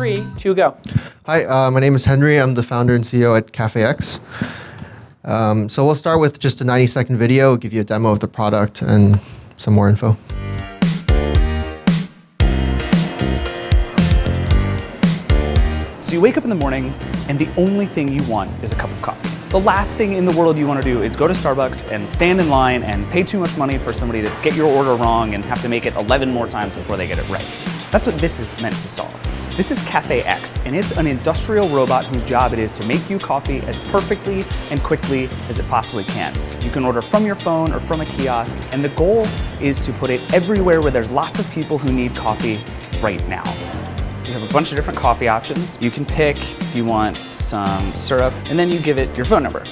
3, 2, go. Hi, my name is Henry. I'm the founder and CEO at CafeX. So we'll start with just a 90-second video, give you a demo of the product and some more info. So you wake up in the morning and the only thing you want is a cup of coffee. The last thing in the world you want to do is go to Starbucks and stand in line and pay too much money for somebody to get your order wrong and have to make it 11 more times before they get it right. That's what this is meant to solve. This is CafeX, and it's an industrial robot whose job it is to make you coffee as perfectly and quickly as it possibly can. You can order from your phone or from a kiosk, and the goal is to put it everywhere where there's lots of people who need coffee right now. You have a bunch of different coffee options. You can pick if you want some syrup, and then you give it your phone number.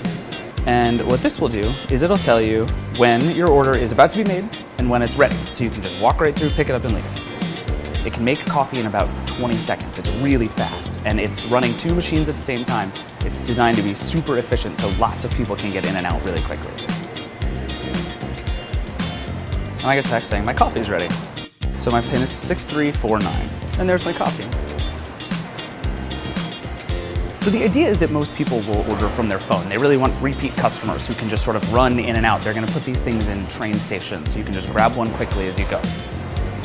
And what this will do is it'll tell you when your order is about to be made and when it's ready. So you can just walk right through, pick it up, and leave. It can make coffee in about 20 seconds. It's really fast, and it's running 2 machines at the same time. It's designed to be super efficient, so lots of people can get in and out really quickly. And I get a text saying my coffee's ready. So my PIN is 6349, and there's my coffee. So the idea is that most people will order from their phone. They really want repeat customers who can just sort of run in and out. They're gonna put these things in train stations, so you can just grab one quickly as you go.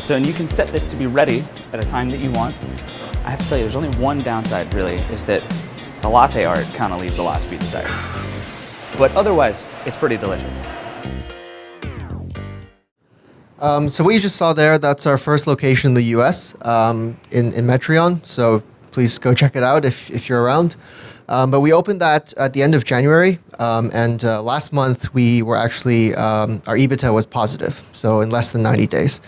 So, and you can set this to be ready at a time that you want. I have to tell you, there's only one downside really, is that the latte art kind of leaves a lot to be desired. But otherwise, it's pretty delicious. So what you just saw there, that's our first location in the US, in Metreon. So please go check it out if you're around. But we opened that at the end of January, and last month we were actually, our EBITDA was positive, so in less than 90 days.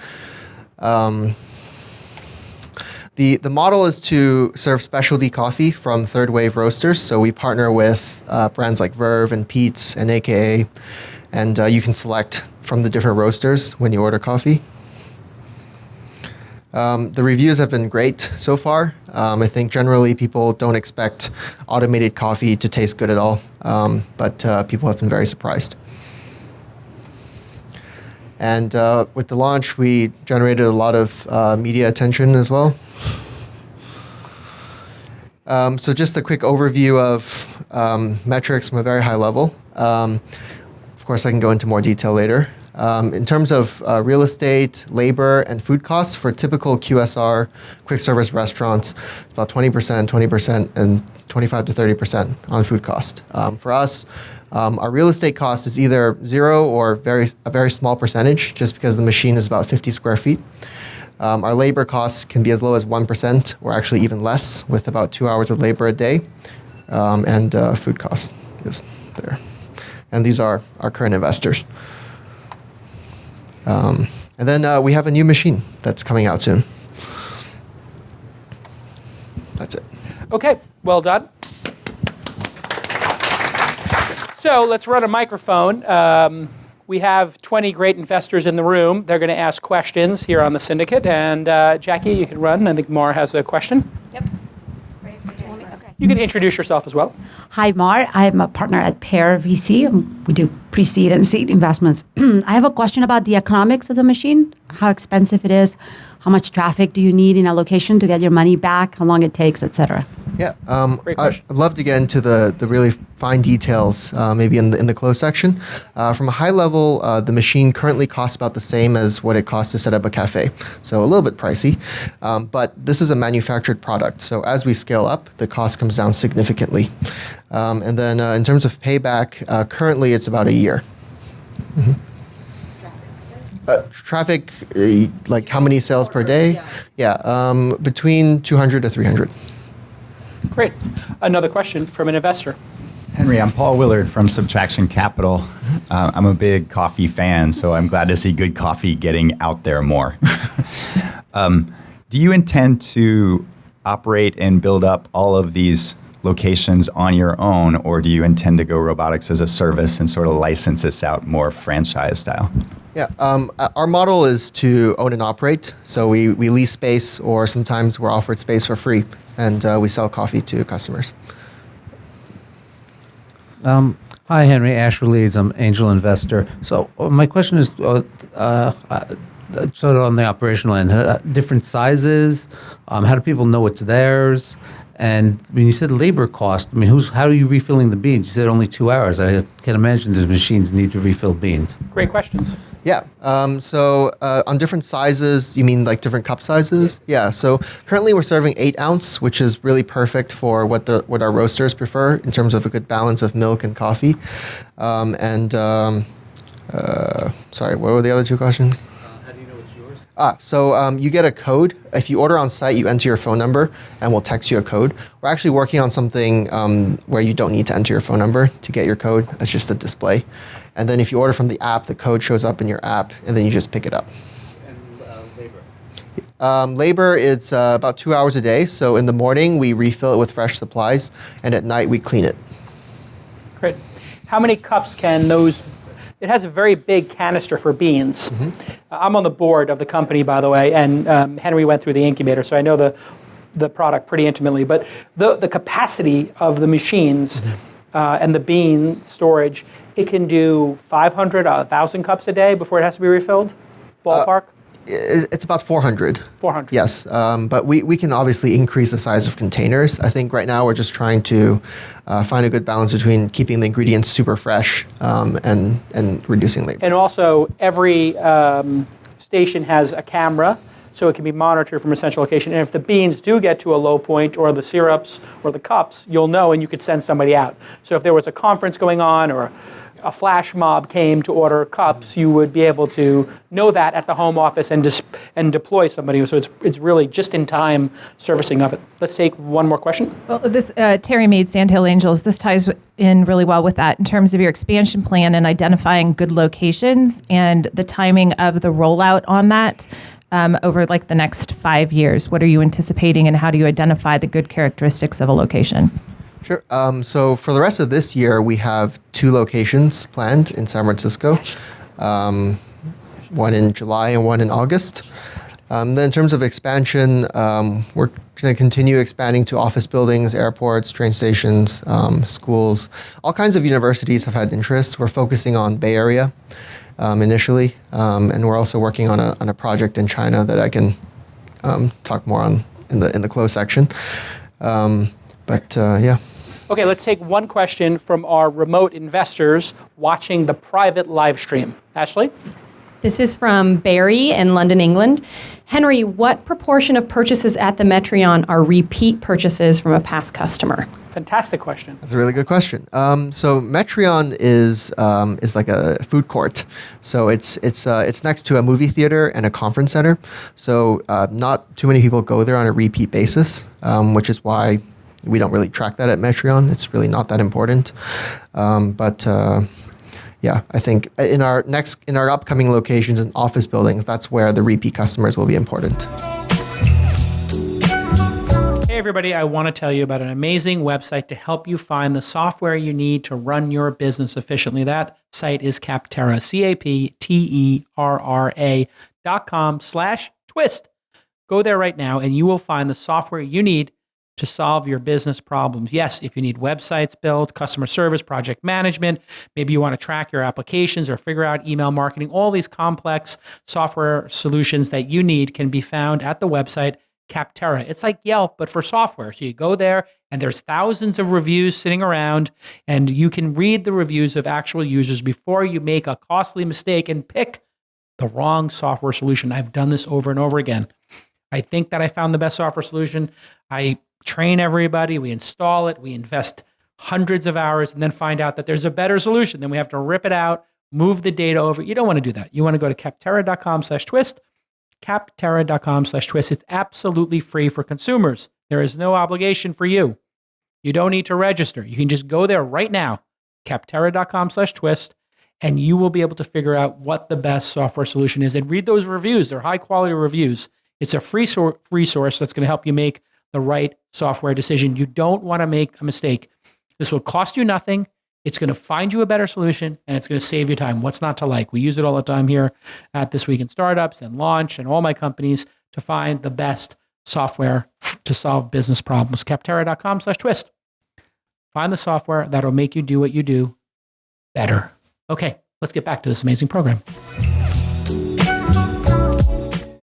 The model is to serve specialty coffee from third wave roasters. So we partner with brands like Verve and Pete's and AKA, and you can select from the different roasters when you order coffee. The reviews have been great so far. I think generally people don't expect automated coffee to taste good at all, but people have been very surprised. And with the launch, we generated a lot of media attention as well. So just a quick overview of metrics from a very high level. Of course, I can go into more detail later. In terms of real estate, labor, and food costs for typical QSR, quick service restaurants, it's about 20%, and 25 to 30% on food cost. For us, our real estate cost is either 0 or a very small percentage, just because the machine is about 50 square feet. Our labor costs can be as low as 1%, or actually even less, with about 2 hours of labor a day. And food cost is there. And these are our current investors. And then we have a new machine that's coming out soon. That's it. Okay, well done. So let's run a microphone. We have 20 great investors in the room. They're going to ask questions here on the Syndicate. And Jackie, you can run. I think Mar has a question. Yep. You can introduce yourself as well. Hi, Mar. I'm a partner at Pair VC. We do pre-seed and seed investments. I have a question about the economics of the machine, how expensive it is, how much traffic do you need in a location to get your money back, how long it takes, et cetera. Yeah, I'd love to get into the really fine details, maybe in the closed section. From a high level, the machine currently costs about the same as what it costs to set up a cafe, so a little bit pricey. But this is a manufactured product, so as we scale up, the cost comes down significantly. And then in terms of payback, currently it's about a year. Mm-hmm. Traffic, like how many sales per day? Yeah, between 200 to 300. Great. Another question from an investor. Henry, I'm Paul Willard from Subtraction Capital. I'm a big coffee fan, so I'm glad to see good coffee getting out there more. Do you intend to operate and build up all of these locations on your own, or do you intend to go robotics as a service and sort of license this out more franchise style? Yeah, our model is to own and operate. So we lease space, or sometimes we're offered space for free, and we sell coffee to customers. Hi, Henry. Asher Leids. I'm angel investor. So my question is, sort of on the operational end, different sizes. How do people know it's theirs? And when you said labor cost, I mean, how are you refilling the beans? You said only 2 hours. I can imagine these machines need to refill beans. Great questions. Yeah. So on different sizes, you mean like different cup sizes? Yeah. So currently we're serving 8 ounce, which is really perfect for what our roasters prefer in terms of a good balance of milk and coffee. Sorry, what were the other 2 questions? How do you know it's yours? So you get a code. If you order on site, you enter your phone number and we'll text you a code. We're actually working on something where you don't need to enter your phone number to get your code. It's just a display. And then if you order from the app, the code shows up in your app and then you just pick it up. And labor? Labor is about 2 hours a day. So in the morning, we refill it with fresh supplies and at night we clean it. Great. How many cups can those... It has a very big canister for beans. I'm on the board of the company, by the way, and Henry went through the incubator, so I know the product pretty intimately. But the capacity of the machines and the bean storage, it can do 500, 1,000 cups a day before it has to be refilled? Ballpark? It's about 400. 400. Yes, but we can obviously increase the size of containers. I think right now we're just trying to find a good balance between keeping the ingredients super fresh and reducing labor. And also, every station has a camera, so it can be monitored from a central location. And if the beans do get to a low point, or the syrups, or the cups, you'll know and you could send somebody out. So if there was a conference going on, or a flash mob came to order cups, you would be able to know that at the home office and deploy somebody. So it's really just in time servicing of it. Let's take one more question. Well, this Terri Mead, Sandhill Angels, this ties in really well with that in terms of your expansion plan and identifying good locations and the timing of the rollout on that over like the next 5 years. What are you anticipating and how do you identify the good characteristics of a location? Sure. So for the rest of this year, we have 2 locations planned in San Francisco, one in July and one in August. Then in terms of expansion, we're going to continue expanding to office buildings, airports, train stations, schools. All kinds of universities have had interest. We're focusing on Bay Area initially, and we're also working on a project in China that I can talk more on in the closed section. Yeah. Okay, let's take one question from our remote investors watching the private live stream. Ashley? This is from Barry in London, England. Henry, what proportion of purchases at the Metreon are repeat purchases from a past customer? Fantastic question. That's a really good question. So Metreon is like a food court. So it's next to a movie theater and a conference center. So not too many people go there on a repeat basis, which is why we don't really track that at Metreon. It's really not that important. Yeah, I think in our upcoming locations and office buildings, that's where the repeat customers will be important. Hey everybody, I want to tell you about an amazing website to help you find the software you need to run your business efficiently. That site is Capterra, CAPTERRA.com/twist. Go there right now and you will find the software you need to solve your business problems. Yes, if you need websites built, customer service, project management, maybe you want to track your applications or figure out email marketing, all these complex software solutions that you need can be found at the website Capterra. It's like Yelp, but for software. So you go there and there's thousands of reviews sitting around and you can read the reviews of actual users before you make a costly mistake and pick the wrong software solution. I've done this over and over again. I think that I found the best software solution. I train everybody, we install it, we invest hundreds of hours and then find out that there's a better solution. Then we have to rip it out, move the data over. You don't want to do that. You want to go to capterra.com/twist, capterra.com/twist. It's absolutely free for consumers. There is no obligation for you. You don't need to register. You can just go there right now, capterra.com/twist, and you will be able to figure out what the best software solution is and read those reviews. They're high quality reviews. It's a free resource that's going to help you make the right software decision. You don't want to make a mistake. This will cost you nothing. It's going to find you a better solution, and it's going to save you time. What's not to like? We use it all the time here at This Week in Startups and Launch and all my companies to find the best software to solve business problems. Capterra.com/twist. Find the software that'll make you do what you do better. Okay, let's get back to this amazing program.